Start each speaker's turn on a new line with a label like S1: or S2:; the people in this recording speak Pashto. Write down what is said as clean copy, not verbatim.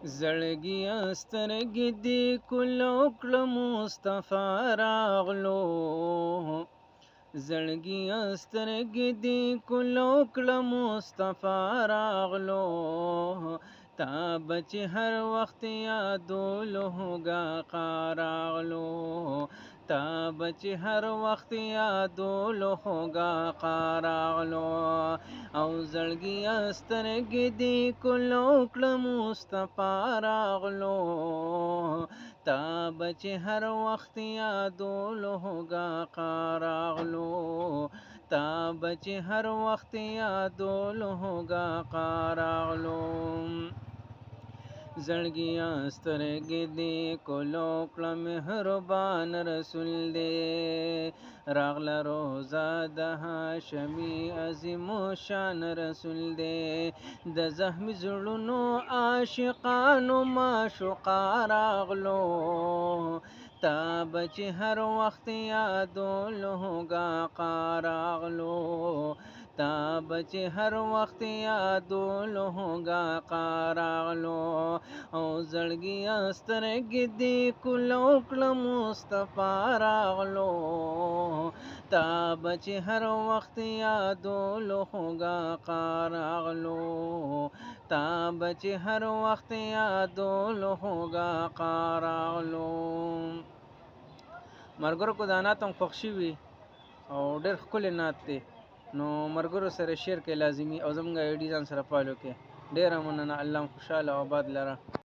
S1: زړګیه سترګې دې کلو کړه مصطفی راغلو زړګیه سترګې دې کلو کړه مصطفی راغلو تا بچ هر وخت یادولو هوګه قاراغلو تا بچ هر وخت یادولو هوګه قاراغلو او زړګیه سترګې دې کلو کړه مصطفی راغلو تا بچ هر وخت یادولو هوګه قاراغلو تا بچ هر وخت یادولو هوګه قاراغلو زړګیه سترګې دې کلو کړه مهربان رسول دې راغله روزه د هاشمي عظیم شان رسول دې د زخمي زړونو عاشقانو معشوقه راغلو تا بچ هر وخت یادولو هوګه قاراغلو تا بچ هر وخت یادولو هوګه قاراغلو او زړګیه سترګې دې کلو کړه مصطفی راغلو تا بچ هر وخت یادولو هوګه قاراغلو تا بچ هر وخت یادولو هوګه قاراغلو ملګرو کو دا نعت هم خوښ شوي او ډېر ښکلی نعت دی نو ملګرو سره شیر کړئ لازمي او زموږ آی ډي ځان سره فالو کړئ ډېره مننه الله مو خوشحاله او آباد لره